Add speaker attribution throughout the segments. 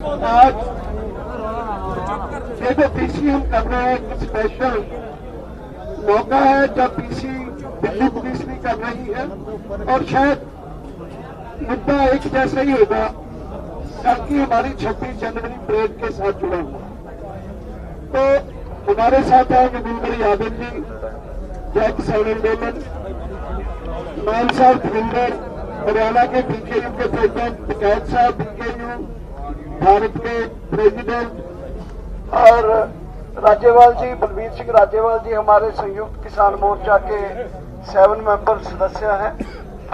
Speaker 1: आज ये जो पीसी हम कर रहे हैं एक स्पेशल मौका है जब पीसी दिल्ली पुलिस भी कर रही है और शायद मुद्दा एक जैसा ही होगा कल की हमारी 26 जनवरी परेड के साथ जुड़ा हुआ। तो हमारे साथ है योगेंद्र यादव जी, जय किसान आंदोलन, मान साहब धर्मेंद्र, हरियाणा के बीकेयू के प्रेसिडेंट टिकैत साहब, बीकेयू भारत के प्रेसिडेंट, और राज्यपाल जी बलबीर सिंह राज्यपाल जी हमारे संयुक्त किसान मोर्चा के 7 मेंबर सदस्य हैं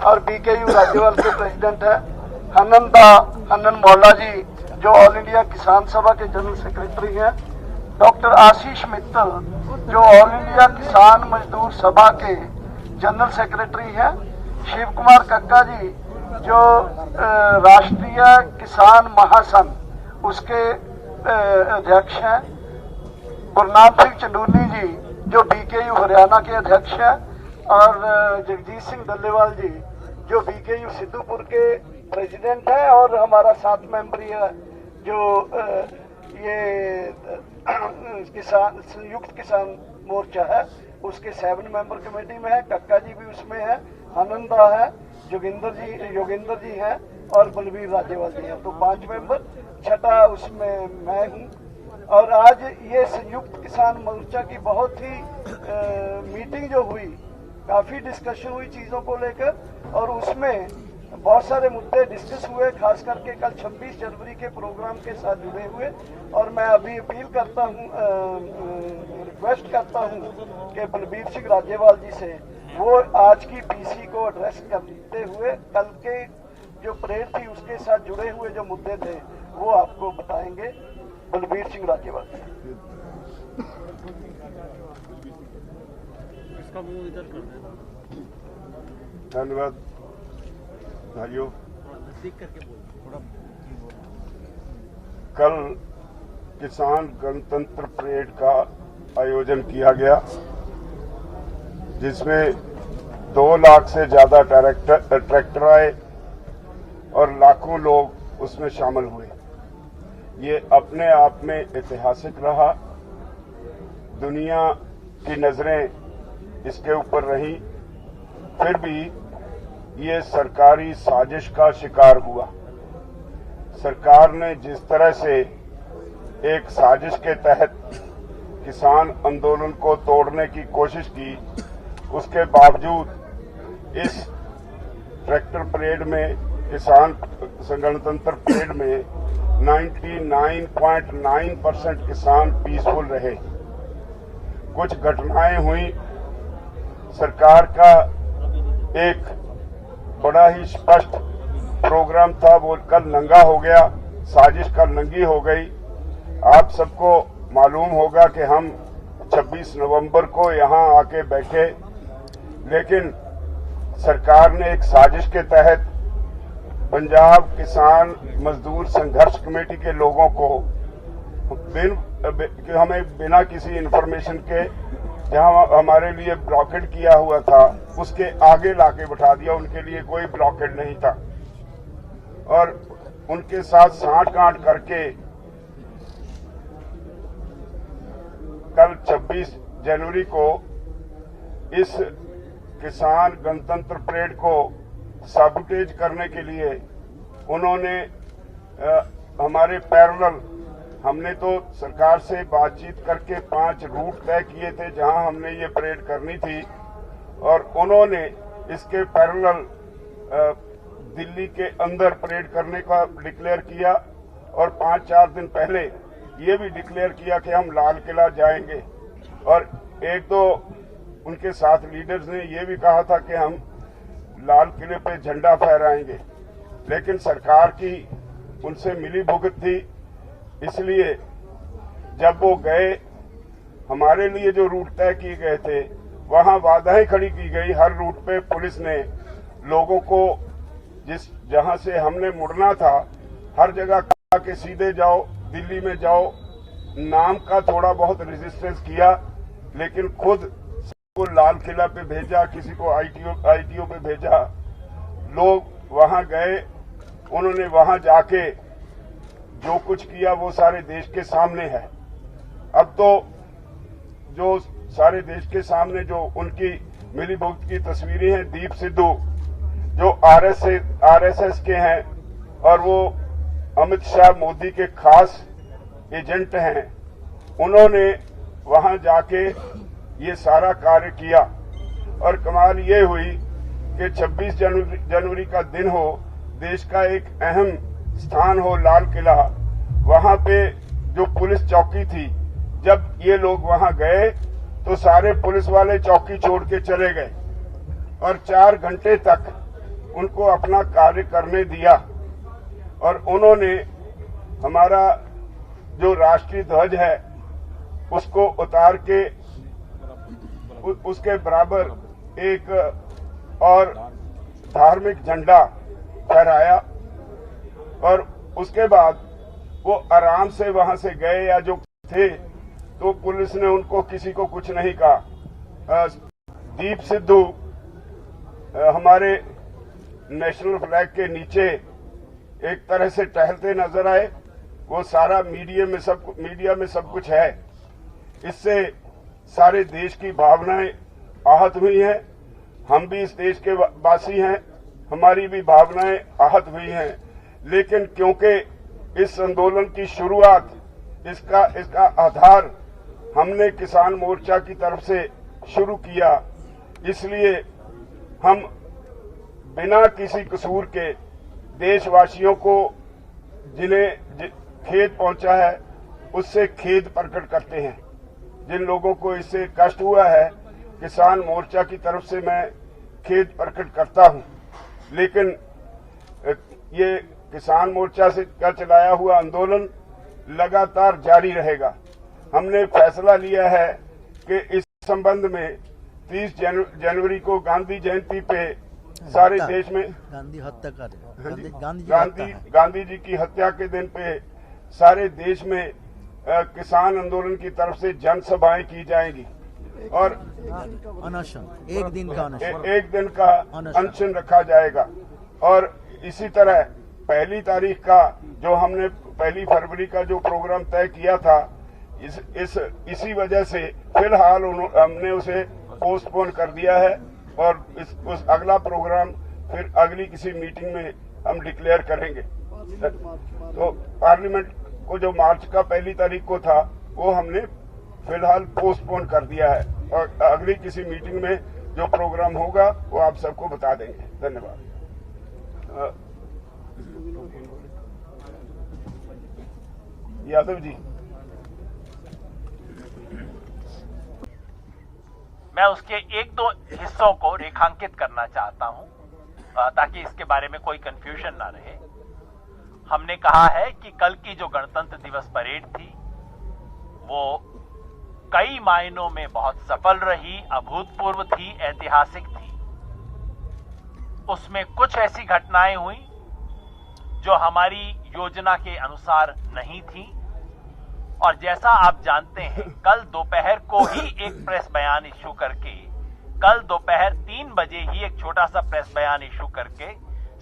Speaker 1: और बीकेयू राज्यपाल के प्रेसिडेंट हैं। हनन मौला जी जो ऑल इंडिया किसान सभा के जनरल सेक्रेटरी हैं। डॉक्टर आशीष मित्तल जो ऑल इंडिया किसान मजदूर सभा के जनरल सेक्रेटरी हैं। शिव कुमार कक्का जी जो राष्ट्रीय किसान महासंघ उसके अध्यक्ष हैं। गुरनाम सिंह चंदूनी जी जो बीकेयू हरियाणा के अध्यक्ष हैं और जगजीत सिंह डल्लेवाल जी जो बीकेयू सिद्धूपुर के प्रेसिडेंट है और हमारा 7 मेंबरी है जो ये किसान संयुक्त किसान मोर्चा है उसके 7 मेंबर कमेटी में है। कक्का जी भी उसमें है, आनंदा है, योगेंद्र जी हैं और बलबीर राज्यपाल जी हैं। तो 5 मेंबर, छठा उसमें मैं हूँ। और आज ये संयुक्त किसान मोर्चा की बहुत ही मीटिंग जो हुई, काफी डिस्कशन हुई चीजों को लेकर और उसमें बहुत सारे मुद्दे डिस्कस हुए, खास करके कल 26 जनवरी के प्रोग्राम के साथ जुड़े हुए। और मैं अभी अपील करता हूँ, रिक्वेस्ट करता हूँ कि बलबीर सिंह राज्यपाल जी से वो आज की पीसी को एड्रेस करते हुए कल के जो परेड थी उसके साथ जुड़े हुए जो मुद्दे थे वो आपको बताएंगे। बलबीर सिंह राज्यपाल
Speaker 2: धन्यवाद भाइयों। कल किसान गणतंत्र परेड का आयोजन किया गया जिसमें 2 लाख से ज्यादा ट्रैक्टर आए और लाखों लोग उसमें शामिल हुए। ये अपने आप में ऐतिहासिक रहा। दुनिया की नजरें इसके ऊपर रही, फिर भी ये सरकारी साजिश का शिकार हुआ। सरकार ने जिस तरह से एक साजिश के तहत किसान आंदोलन को तोड़ने की कोशिश की, उसके बावजूद इस ट्रैक्टर परेड में, किसान गणतंत्र परेड में 99.9% किसान पीसफुल रहे। कुछ घटनाएं हुई, सरकार का एक बड़ा ही स्पष्ट प्रोग्राम था वो कल नंगा हो गया, साजिश कल नंगी हो गई। आप सबको मालूम होगा कि हम 26 नवंबर को यहां आके बैठे, लेकिन सरकार ने एक साजिश के तहत पंजाब किसान मजदूर संघर्ष कमेटी के लोगों को हमें बिना किसी इन्फॉर्मेशन के जहां हमारे लिए ब्लॉकेड किया हुआ था उसके आगे लाके बैठा दिया। उनके लिए कोई ब्लॉकेड नहीं था और उनके साथ साठ-गांठ करके कल 26 जनवरी को इस किसान गणतंत्र परेड को साबुटेज करने के लिए उन्होंने हमारे पैरेलल, हमने तो सरकार से बातचीत करके 5 रूट तय किए थे जहां हमने ये परेड करनी थी और उन्होंने इसके पैरेलल दिल्ली के अंदर परेड करने का डिक्लेयर किया और 5-4 दिन पहले ये भी डिक्लेयर किया कि हम लाल किला जाएंगे। और एक तो उनके साथ लीडर्स ने ये भी कहा था कि हम लाल किले पे झंडा फहराएंगे, लेकिन सरकार की उनसे मिली भुगत थी। इसलिए जब वो गए, हमारे लिए जो रूट तय किए गए थे वहां बाधाएं खड़ी की गई। हर रूट पे पुलिस ने लोगों को जहां से हमने मुड़ना था हर जगह कहा कि सीधे जाओ, दिल्ली में जाओ। नाम का थोड़ा बहुत रेजिस्टेंस किया, लेकिन खुद को लाल किला पे भेजा, किसी को आईटीओ पे भेजा। लोग वहां गए, उन्होंने वहां जाके जो कुछ किया वो सारे देश के सामने है। अब तो जो सारे देश के सामने जो उनकी मिलीभगत की तस्वीरें हैं, दीप सिद्धू जो आरएसएस के हैं और वो अमित शाह मोदी के खास एजेंट हैं, उन्होंने वहां जाके ये सारा कार्य किया। और कमाल ये हुई कि 26 जनवरी का दिन हो, देश का एक अहम स्थान हो लाल किला, वहां पे जो पुलिस चौकी थी, जब ये लोग वहां गए तो सारे पुलिस वाले चौकी छोड़ के चले गए और 4 घंटे तक उनको अपना कार्य करने दिया। और उन्होंने हमारा जो राष्ट्रीय ध्वज है उसको उतार के उसके बराबर एक और धार्मिक झंडा फहराया और उसके बाद वो आराम से वहां से गए या जो थे, तो पुलिस ने उनको किसी को कुछ नहीं कहा। दीप सिद्धू हमारे नेशनल फ्लैग के नीचे एक तरह से टहलते नजर आए। वो सारा मीडिया में सब कुछ है। इससे सारे देश की भावनाएं आहत हुई हैं। हम भी इस देश के वासी हैं, हमारी भी भावनाएं आहत हुई हैं। लेकिन क्योंकि इस आंदोलन की शुरुआत, इसका आधार हमने किसान मोर्चा की तरफ से शुरू किया, इसलिए हम बिना किसी कसूर के देशवासियों को जिन्हें खेद पहुंचा है उससे खेद प्रकट करते हैं। जिन लोगों को इससे कष्ट हुआ है, किसान मोर्चा की तरफ से मैं खेद प्रकट करता हूं। लेकिन ये किसान मोर्चा से का चलाया हुआ आंदोलन लगातार जारी रहेगा। हमने फैसला लिया है कि इस संबंध में 30 जनवरी को गांधी जयंती पे सारे देश में गांधी जी की हत्या के दिन पे सारे देश में किसान आंदोलन की तरफ से जनसभाएं की जाएंगी और
Speaker 3: अनशन एक दिन का
Speaker 2: अनशन रखा जाएगा। और इसी तरह 1 तारीख का जो हमने 1 फरवरी का जो प्रोग्राम तय किया था, इसी वजह से फिलहाल हमने उसे पोस्टपोन कर दिया है और उस अगला प्रोग्राम फिर अगली किसी मीटिंग में हम डिक्लेयर करेंगे। तो पार्लियामेंट को जो मार्च का 1 तारीख को था वो हमने फिलहाल पोस्टपोन कर दिया है और अगली किसी मीटिंग में जो प्रोग्राम होगा वो आप सबको बता देंगे। धन्यवाद। यादव जी,
Speaker 4: मैं उसके 1-2 हिस्सों को रेखांकित करना चाहता हूं ताकि इसके बारे में कोई कंफ्यूजन ना रहे। हमने कहा है कि कल की जो गणतंत्र दिवस परेड थी वो कई मायनों में बहुत सफल रही, अभूतपूर्व थी, ऐतिहासिक थी। उसमें कुछ ऐसी घटनाएं हुई जो हमारी योजना के अनुसार नहीं थी और जैसा आप जानते हैं, कल दोपहर को ही एक प्रेस बयान इश्यू करके, कल दोपहर 3 बजे ही एक छोटा सा प्रेस बयान इश्यू करके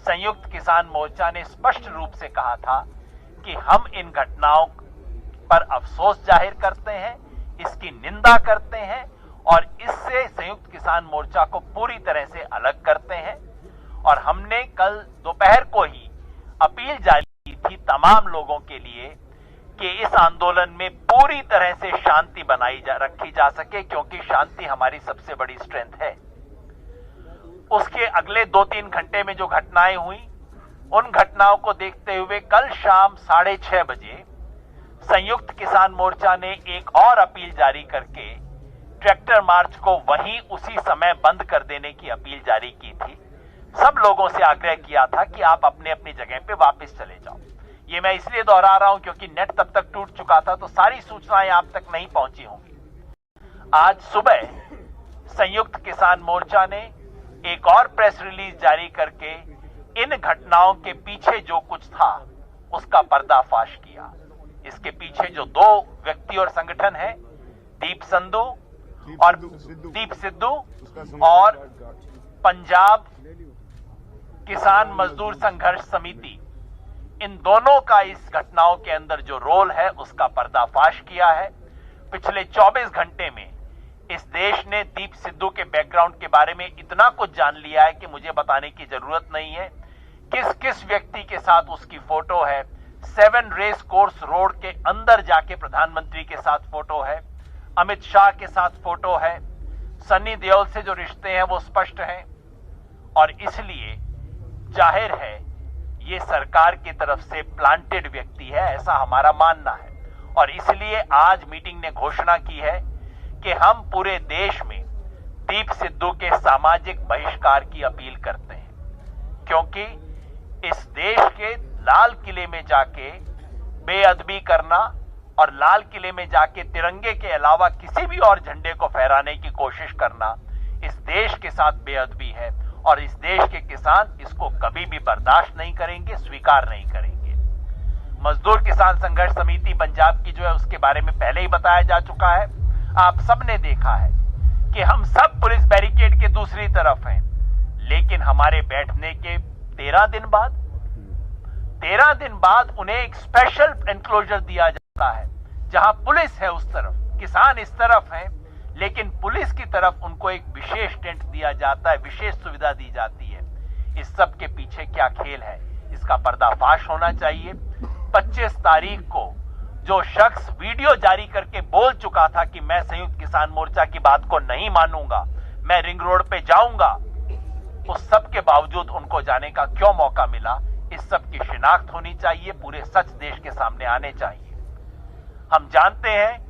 Speaker 4: संयुक्त किसान मोर्चा ने स्पष्ट रूप से कहा था कि हम इन घटनाओं पर अफसोस जाहिर करते हैं, इसकी निंदा करते हैं और इससे संयुक्त किसान मोर्चा को पूरी तरह से अलग करते हैं। और हमने कल दोपहर को ही अपील जारी की थी तमाम लोगों के लिए कि इस आंदोलन में पूरी तरह से शांति रखी जा सके, क्योंकि शांति हमारी सबसे बड़ी स्ट्रेंथ है। उसके अगले 2-3 घंटे में जो घटनाएं हुई, उन घटनाओं को देखते हुए कल शाम 6:30 बजे संयुक्त किसान मोर्चा ने एक और अपील जारी करके ट्रैक्टर मार्च को वहीं उसी समय बंद कर देने की अपील जारी की थी। सब लोगों से आग्रह किया था कि आप अपने अपनी जगह पे वापस चले जाओ। ये मैं इसलिए दोहरा रहा हूं क्योंकि नेट तब तक टूट चुका था, तो सारी सूचनाएं आप तक नहीं पहुंची होंगी। आज सुबह संयुक्त किसान मोर्चा ने एक और प्रेस रिलीज जारी करके इन घटनाओं के पीछे जो कुछ था उसका पर्दाफाश किया। इसके पीछे जो 2 व्यक्ति और संगठन है, दीप सिद्धू और पंजाब किसान मजदूर संघर्ष समिति, इन दोनों का इस घटनाओं के अंदर जो रोल है उसका पर्दाफाश किया है। पिछले 24 घंटे में इस देश ने दीप सिद्धू के बैकग्राउंड के बारे में इतना कुछ जान लिया है कि मुझे बताने की जरूरत नहीं है। किस किस व्यक्ति के साथ उसकी फोटो है, 7 रेस कोर्स रोड के अंदर जाके प्रधानमंत्री के साथ फोटो है, अमित शाह के साथ फोटो है, सन्नी देओल से जो रिश्ते हैं वो स्पष्ट हैं। और इसलिए जाहिर है ये सरकार की तरफ से प्लांटेड व्यक्ति है, ऐसा हमारा मानना है। और इसलिए आज मीटिंग ने घोषणा की है कि हम पूरे देश में दीप सिद्धू के सामाजिक बहिष्कार की अपील करते हैं, क्योंकि इस देश के लाल किले में जाके बेअदबी करना और लाल किले में जाके तिरंगे के अलावा किसी भी और झंडे को फहराने की कोशिश करना इस देश के साथ बेअदबी है। और इस देश के किसान इसको कभी भी बर्दाश्त नहीं करेंगे, स्वीकार नहीं करेंगे। मजदूर किसान संघर्ष समिति पंजाब की जो है उसके बारे में पहले ही बताया जा चुका है। आप सबने देखा है कि हम सब पुलिस बैरिकेड के दूसरी तरफ हैं, लेकिन हमारे बैठने के 13 दिन बाद उन्हें एक स्पेशल एनक्लोजर दिया जाता है, जहां पुलिस है उस तरफ, किसान इस तरफ है, लेकिन पुलिस की तरफ उनको एक विशेष टेंट दिया जाता है, विशेष सुविधा दी जाती है। इस सब के पीछे क्या खेल है, इसका पर्दाफाश होना चाहिए। 25 तारीख को जो शख्स वीडियो जारी करके बोल चुका था कि मैं संयुक्त किसान मोर्चा की बात को नहीं मानूंगा, मैं रिंग रोड पे जाऊंगा, उस सब के बावजूद उनको जाने का क्यों मौका मिला, इस सब की शिनाख्त होनी चाहिए, पूरे सच देश के सामने आने चाहिए। हम जानते हैं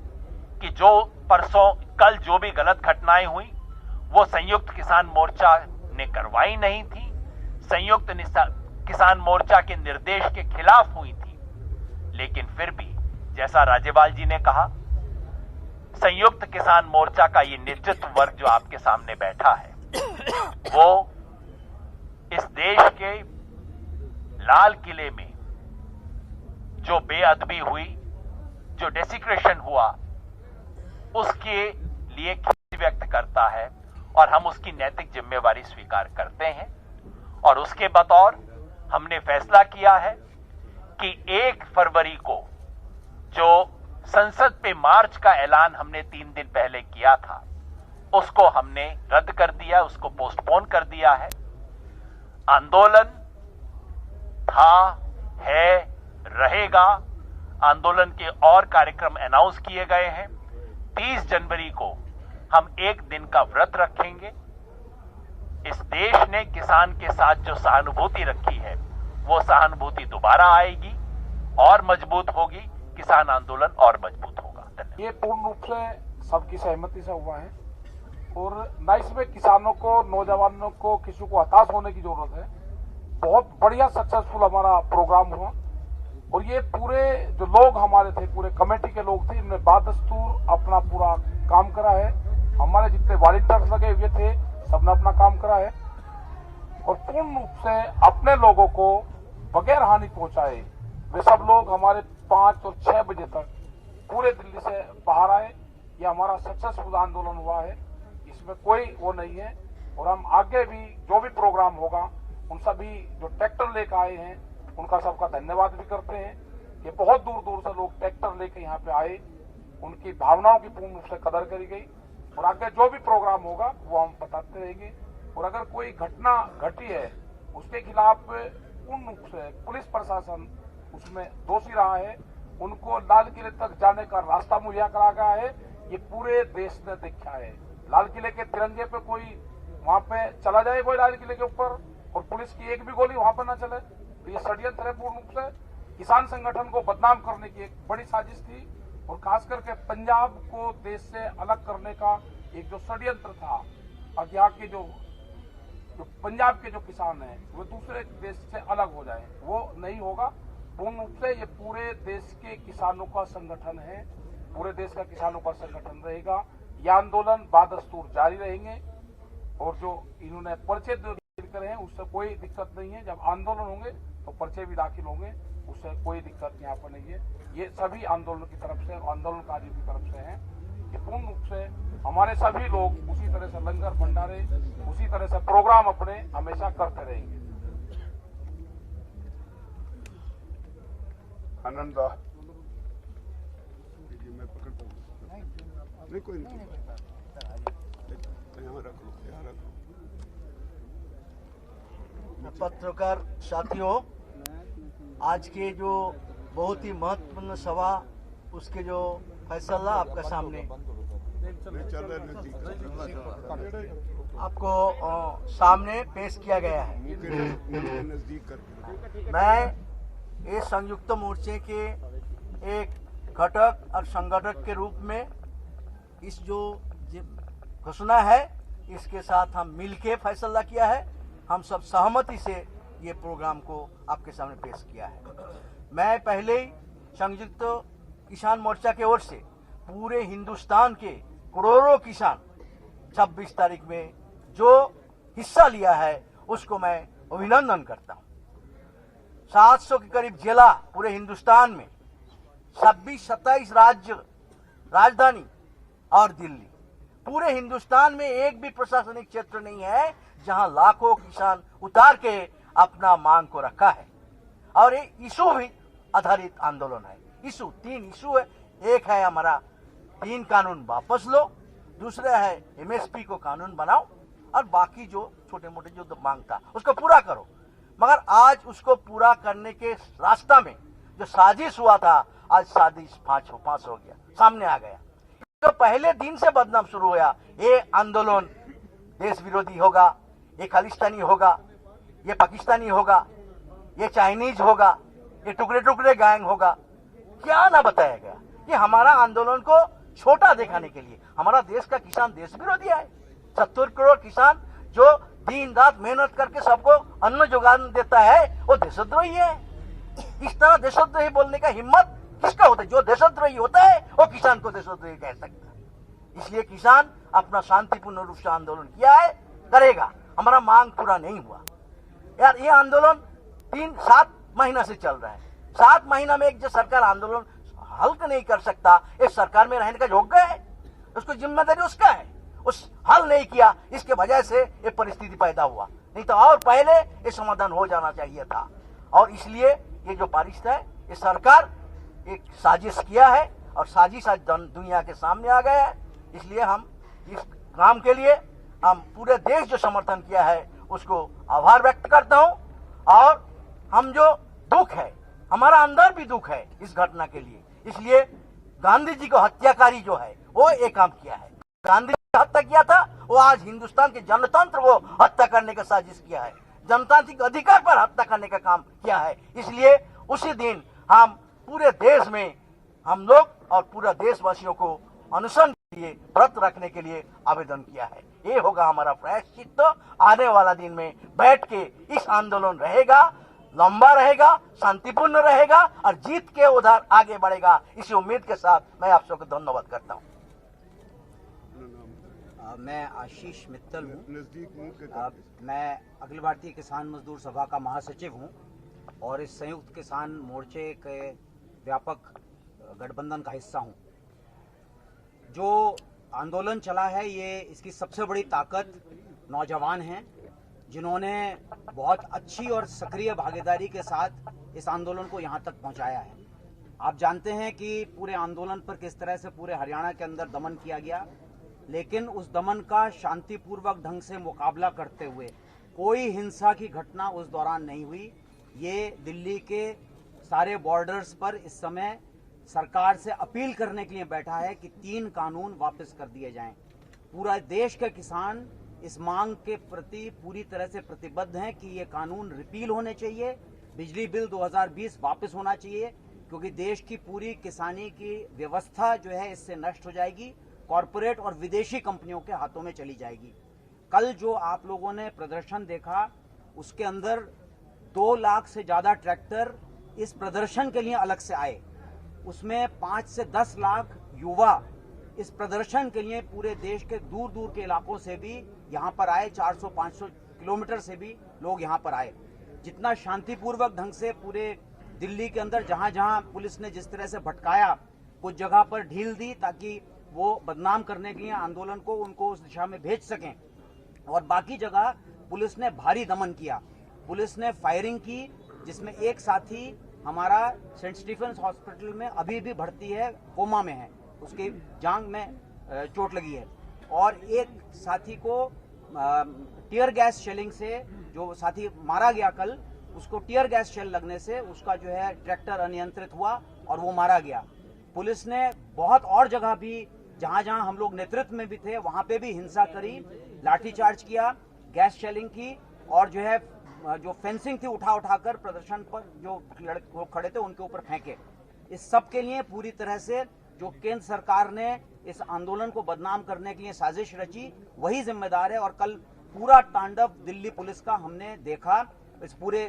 Speaker 4: कि जो परसों कल जो भी गलत घटनाएं हुई वो संयुक्त किसान मोर्चा ने करवाई नहीं थी, संयुक्त किसान मोर्चा के निर्देश के खिलाफ हुई थी। लेकिन फिर भी जैसा राज्यपाल जी ने कहा, संयुक्त किसान मोर्चा का ये नेतृत्व वर्ग जो आपके सामने बैठा है वो इस देश के लाल किले में जो बेअदबी हुई, जो डेसिक्रेशन हुआ, उसके लिए खेद व्यक्त करता है और हम उसकी नैतिक जिम्मेवारी स्वीकार करते हैं। और उसके बतौर हमने फैसला किया है कि 1 फरवरी को जो संसद पे मार्च का ऐलान हमने 3 दिन पहले किया था उसको हमने रद्द कर दिया, उसको पोस्टपोन कर दिया है। आंदोलन था, है, रहेगा। आंदोलन के और कार्यक्रम अनाउंस किए गए हैं। 30 जनवरी को हम 1 दिन का व्रत रखेंगे। इस देश ने किसान के साथ जो सहानुभूति रखी है वो सहानुभूति दोबारा आएगी और मजबूत होगी, किसान आंदोलन और मजबूत होगा।
Speaker 5: ये पूर्ण रूप से सबकी सहमति से हुआ है और न इसमें किसानों को, नौजवानों को, किसी को हताश होने की जरूरत है। बहुत बढ़िया सक्सेसफुल हमारा प्रोग्राम हुआ और ये पूरे जो लोग हमारे थे, पूरे कमेटी के लोग थे, इन्होंने बादस्तूर अपना पूरा काम करा है। हमारे जितने वॉलंटियर्स लगे हुए थे सबने अपना काम करा है और पूर्ण रूप से अपने लोगों को बगैर हानि पहुंचाए वे सब लोग हमारे 5 और 6 बजे तक पूरे दिल्ली से बाहर आए। ये हमारा सक्सेसफुल आंदोलन हुआ है, इसमें कोई वो नहीं है। और हम आगे भी जो भी प्रोग्राम होगा उन सभी जो ट्रैक्टर लेकर आए हैं उनका सबका धन्यवाद भी करते हैं। ये बहुत दूर दूर से लोग ट्रैक्टर लेकर यहाँ पे आए, उनकी भावनाओं की पूर्ण रूप से कदर करी गई और आगे जो भी प्रोग्राम होगा वो हम बताते रहेंगे। और अगर कोई घटना घटी है उसके खिलाफ पूर्ण रूप से पुलिस प्रशासन उसमें दोषी रहा है, उनको लाल किले तक जाने का रास्ता मुहैया करा गया है। ये पूरे देश ने देखा है। लाल किले के तिरंगे पे कोई वहां पे चला जाए, कोई लाल किले के ऊपर, और पुलिस की एक भी गोली वहां पर ना चले, तो ये षड्यंत्र है। पूर्ण रूप से किसान संगठन को बदनाम करने की एक बड़ी साजिश थी और खास करके पंजाब को देश से अलग करने का एक जो षड्यंत्र था और यहाँ के जो पंजाब के जो किसान हैं वो दूसरे देश से अलग हो जाए, वो नहीं होगा। पूर्ण रूप से ये पूरे देश के किसानों का संगठन है, पूरे देश का किसानों का संगठन रहेगा। यह आंदोलन बादस्तूर जारी रहेंगे और जो इन्होंने पर्चे दाखिल करे हैं उससे कोई दिक्कत नहीं है। जब आंदोलन होंगे तो पर्चे भी दाखिल होंगे, उससे कोई दिक्कत यहाँ पर नहीं है। ये सभी आंदोलन की तरफ से, आंदोलनकारियों की तरफ से हैं। ये पूर्ण रूप से हमारे सभी लोग उसी तरह से लंगर भंडारे, उसी तरह से प्रोग्राम अपने हमेशा करते रहेंगे।
Speaker 2: आनंदा मैं पकड़ता हूँ नहीं कोई नहीं यहाँ रख लो यहाँ रख लो।
Speaker 3: पत्रकार साथियों, आज के जो बहुत ही महत्वपूर्ण सभा उसके जो फैसला आपका सामने आपको सामने पेश किया गया है।
Speaker 2: नजदीक करके
Speaker 3: मैं ये संयुक्त मोर्चे के एक घटक और संगठक के रूप में इस जो घोषणा है इसके साथ हम मिलके फैसला किया है। हम सब सहमति से ये प्रोग्राम को आपके सामने पेश किया है। मैं पहले ही संयुक्त किसान मोर्चा की ओर से पूरे हिंदुस्तान के करोड़ों किसान 26 तारीख में जो हिस्सा लिया है उसको मैं अभिनंदन करता हूं। 700 के करीब जिला पूरे हिंदुस्तान में, 26-27 राज्य राजधानी और दिल्ली, पूरे हिंदुस्तान में एक भी प्रशासनिक क्षेत्र नहीं है जहां लाखों किसान उतार के अपना मांग को रखा है। और ये इशू भी आधारित आंदोलन है। इशू 3 इशू है। एक है हमारा 3 कानून वापस लो, दूसरा है एमएसपी को कानून बनाओ, और बाकी जो छोटे मोटे जो मांग था उसको पूरा करो। मगर आज उसको पूरा करने के रास्ता में जो साजिश हुआ था, आज साजिश फांस हो गया, सामने आ गया। तो पहले दिन से बदनाम शुरू हुआ, ये आंदोलन देश विरोधी होगा, ये खालिस्तानी होगा, ये पाकिस्तानी होगा, ये चाइनीज होगा, ये टुकड़े टुकड़े गैंग होगा। क्या ना बताया गया। ये हमारा आंदोलन को छोटा दिखाने के लिए। हमारा देश का किसान देश विरोधी है। 70 करोड़ किसान जो दिन रात मेहनत करके सबको अन्न जुगान देता है वो देशद्रोही है। इस तरह देशद्रोही बोलने का हिम्मत किसका होता है? जो देशद्रोही होता है वो किसान को देशद्रोही कह सकता है। इसलिए किसान अपना शांतिपूर्ण रूप से आंदोलन किया है, करेगा। हमारा मांग पूरा नहीं हुआ यार। ये आंदोलन 7 महीना से चल रहा है। 7 महीना में एक जो सरकार आंदोलन हल नहीं कर सकता, इस सरकार में रहने का योग्य है? उसको जिम्मेदारी उसका है। उस हल नहीं किया, इसके वजह से ये परिस्थिति पैदा हुआ। नहीं तो और पहले ये समाधान हो जाना चाहिए था। और इसलिए ये जो परिस्थिति है, ये सरकार एक साजिश किया है और साजिश आज दुनिया के सामने आ गया है। इसलिए हम इस काम के लिए हम पूरे देश जो समर्थन किया है उसको आभार व्यक्त करता हूं। और हम जो दुख है, हमारा अंदर भी दुख है इस घटना के लिए। इसलिए गांधी जी को हत्याकारी जो है वो एक काम किया है। गांधी जी हत्या किया था, वो आज हिंदुस्तान के जनतंत्र को हत्या करने का साजिश किया है। जनतांत्रिक अधिकार पर हत्या करने का काम किया है। इसलिए उसी दिन हम पूरे देश में हम लोग और पूरा देशवासियों को अनशन के लिए व्रत रखने के लिए आवेदन किया है। ये होगा हमारा प्रायश्चित। आने वाला दिन में बैठ के इस आंदोलन रहेगा, लंबा रहेगा, शांतिपूर्ण रहेगा और जीत के उधर आगे बढ़ेगा। इसी उम्मीद के साथ मैं आप सबको धन्यवाद करता हूँ।
Speaker 6: मैं आशीष मित्तल हूँ।
Speaker 2: नजदीक
Speaker 6: मैं अखिल भारतीय किसान मजदूर सभा का महासचिव हूँ और इस संयुक्त किसान मोर्चे के व्यापक गठबंधन का हिस्सा हूँ। जो आंदोलन चला है, ये इसकी सबसे बड़ी ताकत नौजवान हैं, जिन्होंने बहुत अच्छी और सक्रिय भागीदारी के साथ इस आंदोलन को यहाँ तक पहुँचाया है। आप जानते हैं कि पूरे आंदोलन पर किस तरह से पूरे हरियाणा के अंदर दमन किया गया, लेकिन उस दमन का शांतिपूर्वक ढंग से मुकाबला करते हुए कोई हिंसा की घटना उस दौरान नहीं हुई। ये दिल्ली के सारे बॉर्डर्स पर इस समय सरकार से अपील करने के लिए बैठा है कि 3 कानून वापस कर दिए जाएं। पूरा देश के किसान इस मांग के प्रति पूरी तरह से प्रतिबद्ध हैं कि ये कानून रिपील होने चाहिए। बिजली बिल 2020 वापस होना चाहिए, क्योंकि देश की पूरी किसानी की व्यवस्था जो है इससे नष्ट हो जाएगी, कॉरपोरेट और विदेशी कंपनियों के हाथों में चली जाएगी। कल जो आप लोगों ने प्रदर्शन देखा, उसके अंदर 2 लाख से ज्यादा ट्रैक्टर इस प्रदर्शन के लिए अलग से आए। उसमें 5 से 10 लाख युवा इस प्रदर्शन के लिए पूरे देश के दूर दूर के इलाकों से भी यहाँ पर आए। 400-500 किलोमीटर से भी लोग यहाँ पर आए। जितना शांतिपूर्वक ढंग से पूरे दिल्ली के अंदर जहाँ जहाँ पुलिस ने जिस तरह से भटकाया, कुछ जगह पर ढील दी ताकि वो बदनाम करने के लिए आंदोलन को उनको उस दिशा में भेज सकें, और बाकी जगह पुलिस ने भारी दमन किया। पुलिस ने फायरिंग की, जिसमें एक साथी हमारा सेंट स्टीफेंस हॉस्पिटल में अभी भी भर्ती है, कोमा में है, उसकी जांघ में चोट लगी है। और एक साथी को टीयर गैस शेलिंग से, जो साथी मारा गया कल, उसको टीयर गैस शेल लगने से उसका जो है ट्रैक्टर अनियंत्रित हुआ और वो मारा गया। पुलिस ने बहुत और जगह भी, जहां जहां हम लोग नेतृत्व में भी थे, वहां पे भी हिंसा करी, लाठीचार्ज किया, गैस शेलिंग की, और जो है जो फेंसिंग थी उठाकर प्रदर्शन पर जो लोग खड़े थे उनके ऊपर फेंके। इस सब के लिए पूरी तरह से जो केंद्र सरकार ने इस आंदोलन को बदनाम करने के लिए साजिश रची, वही जिम्मेदार है। और कल पूरा तांडव दिल्ली पुलिस का हमने देखा इस पूरे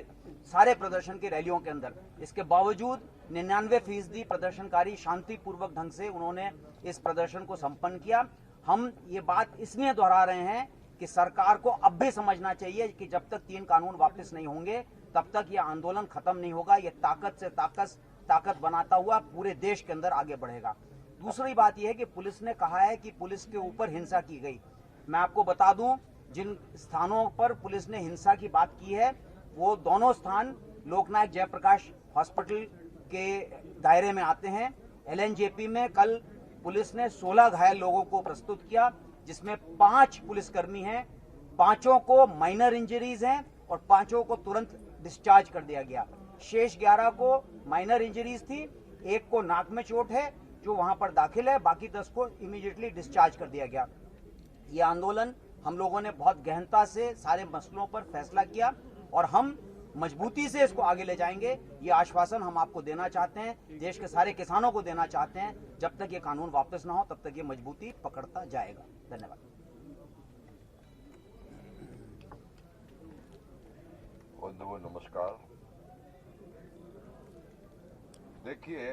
Speaker 6: सारे प्रदर्शन की रैलियों के अंदर। इसके बावजूद 99% प्रदर्शनकारी शांतिपूर्वक ढंग से उन्होंने इस प्रदर्शन को संपन्न किया। हम ये बात इसलिए दोहरा रहे हैं कि सरकार को अब भी समझना चाहिए कि जब तक 3 कानून वापस नहीं होंगे तब तक ये आंदोलन खत्म नहीं होगा। ये ताकत से ताकत बनाता हुआ पूरे देश के अंदर आगे बढ़ेगा। दूसरी बात यह है कि पुलिस ने कहा है कि पुलिस के ऊपर हिंसा की गई। मैं आपको बता दूं, जिन स्थानों पर पुलिस ने हिंसा की बात की है वो दोनों स्थान लोकनायक जयप्रकाश हॉस्पिटल के दायरे में आते हैं। LNJP में कल पुलिस ने 16 घायल लोगों को प्रस्तुत किया, जिसमें 5 पुलिसकर्मी हैं, 5 को माइनर इंजरीज हैं और 5 को तुरंत डिस्चार्ज कर दिया गया। शेष 11 को माइनर इंजरीज थी, 1 को नाक में चोट है जो वहां पर दाखिल है, बाकी 10 को इमीडिएटली डिस्चार्ज कर दिया गया। ये आंदोलन हम लोगों ने बहुत गहनता से सारे मसलों पर फैसला किया और हम मजबूती से इसको आगे ले जाएंगे। ये आश्वासन हम आपको देना चाहते हैं, देश के सारे किसानों को देना चाहते हैं। जब तक ये कानून वापस ना हो तब तक ये मजबूती पकड़ता जाएगा। धन्यवाद।
Speaker 7: बंधुओं नमस्कार। देखिए,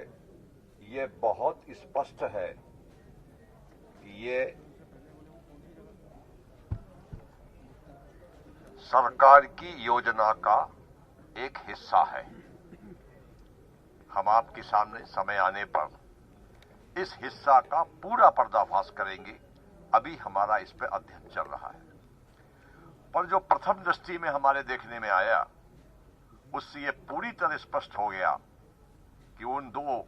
Speaker 7: ये बहुत स्पष्ट है कि ये सरकार की योजना का एक हिस्सा है। हम आपके सामने समय आने पर इस हिस्सा का पूरा पर्दाफाश करेंगे। अभी हमारा इस पर अध्ययन चल रहा है, पर जो प्रथम दृष्टि में हमारे देखने में आया उससे ये पूरी तरह स्पष्ट हो गया कि उन 2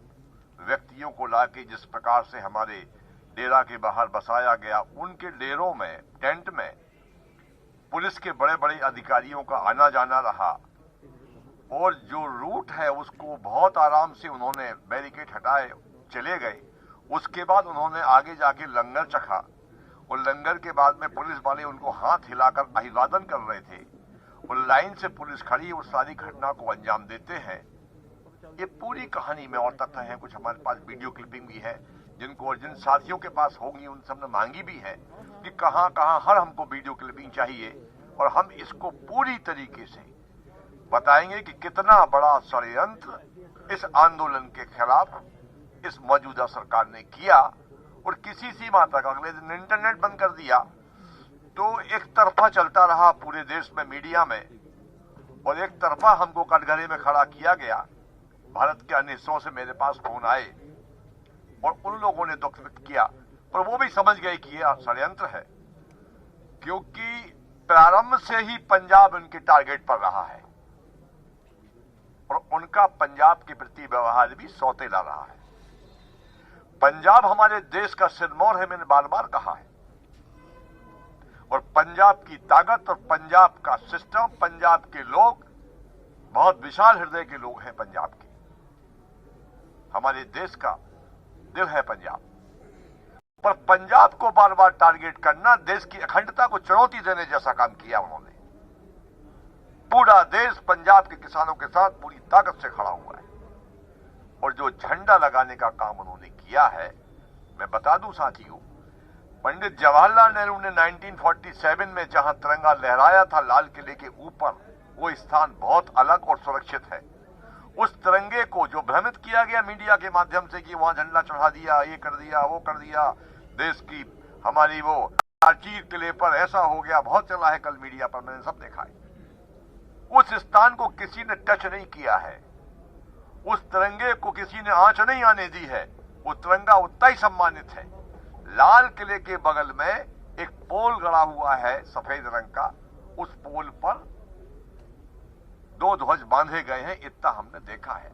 Speaker 7: व्यक्तियों को लाके जिस प्रकार से हमारे डेरा के बाहर बसाया गया, उनके डेरों में, टेंट में पुलिस के बड़े बड़े अधिकारियों का आना जाना रहा और जो रूट है उसको बहुत आराम से उन्होंने बैरिकेड हटाए चले गए। उसके बाद उन्होंने आगे जाके लंगर चखा और लंगर के बाद में पुलिस वाले उनको हाथ हिलाकर अभिवादन कर रहे थे और लाइन से पुलिस खड़ी उस सारी घटना को अंजाम देते हैं। ये पूरी कहानी में और तथ्य हैं, कुछ हमारे पास वीडियो क्लिपिंग भी है जिनको और जिन साथियों के पास होंगी उन सबने मांगी भी है कि कहां हर हमको वीडियो क्लिपिंग चाहिए और हम इसको पूरी तरीके से बताएंगे कि कितना बड़ा षड्यंत्र इस आंदोलन के खिलाफ इस मौजूदा सरकार ने किया। और किसी सीमा तक अगले दिन इंटरनेट बंद कर दिया तो एक तरफा चलता रहा पूरे देश में मीडिया में, और एक तरफा हमको कटघरे में खड़ा किया गया। भारत के अन्य हिस्सों से मेरे पास फोन आए और उन लोगों ने दुख व्यक्त किया, पर वो भी समझ गए कि यह षड्यंत्र है, क्योंकि प्रारंभ से ही पंजाब उनके टारगेट पर रहा है और उनका पंजाब के प्रति व्यवहार भी सौतेला रहा है। पंजाब हमारे देश का सिरमौर है, मैंने बार बार कहा है, और पंजाब की ताकत और पंजाब का सिस्टम, पंजाब के लोग बहुत विशाल हृदय के लोग हैं। पंजाब के, हमारे देश का दिल है पंजाब, पर पंजाब को बार बार टारगेट करना देश की अखंडता को चुनौती देने जैसा काम किया उन्होंने। पूरा देश पंजाब के किसानों के साथ पूरी ताकत से खड़ा हुआ है और जो झंडा लगाने का काम उन्होंने किया है, मैं बता दूं साथियों, पंडित जवाहरलाल नेहरू ने 1947 में जहां तिरंगा लहराया था लाल किले के ऊपर, वो स्थान बहुत अलग और सुरक्षित है। उस तिरंगे को जो भ्रमित किया गया मीडिया के माध्यम से कि वहां झंडा चढ़ा दिया, ये कर दिया, वो कर दिया, देश की हमारी वो प्राचीर किले पर ऐसा हो गया, बहुत चला है कल मीडिया पर, मैंने सब देखा है। उस स्थान को किसी ने टच नहीं किया है, उस तिरंगे को किसी ने आंच नहीं आने दी है। वो तिरंगा उतना ही सम्मानित है। लाल किले के बगल में एक पोल गड़ा हुआ है सफेद रंग का, उस पोल पर 2 ध्वज बांधे गए हैं, इतना हमने देखा है।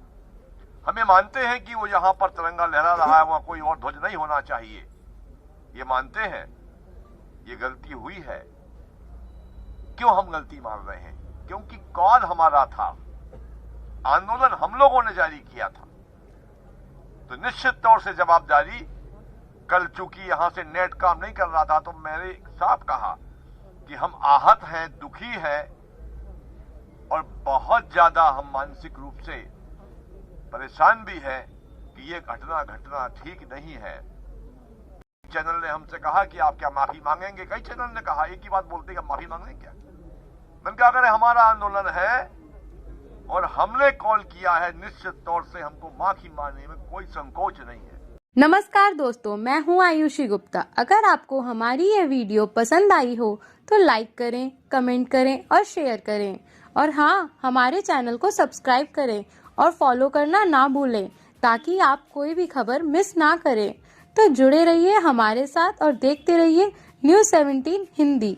Speaker 7: हमें मानते हैं कि वो यहां पर तिरंगा लहरा रहा है, वहां कोई और ध्वज नहीं होना चाहिए, ये मानते हैं, ये गलती हुई है। क्यों हम गलती मान रहे हैं? क्योंकि कॉल हमारा था, आंदोलन हम लोगों ने जारी किया था, तो निश्चित तौर से जवाबदारी। कल चूंकि यहां से नेट काम नहीं कर रहा था, तो मैंने साफ कहा कि हम आहत हैं, दुखी हैं और बहुत ज्यादा हम मानसिक रूप से परेशान भी है कि ये घटना ठीक नहीं है। चैनल ने हमसे कहा कि आप क्या माफी मांगेंगे? कई चैनल ने कहा, एक ही बात बोलते कि माफी मांगेंगे क्या? मैंने कहा अगर हमारा आंदोलन है और हमने कॉल किया है, निश्चित तौर से हमको माफी मांगने में कोई संकोच नहीं है।
Speaker 8: नमस्कार दोस्तों, मैं हूं आयुषी गुप्ता। अगर आपको हमारी ये वीडियो पसंद आई हो तो लाइक करें, कमेंट करें और शेयर करें। और हाँ, हमारे चैनल को सब्सक्राइब करें और फॉलो करना ना भूलें ताकि आप कोई भी खबर मिस ना करें। तो जुड़े रहिए हमारे साथ और देखते रहिए News 17 हिंदी।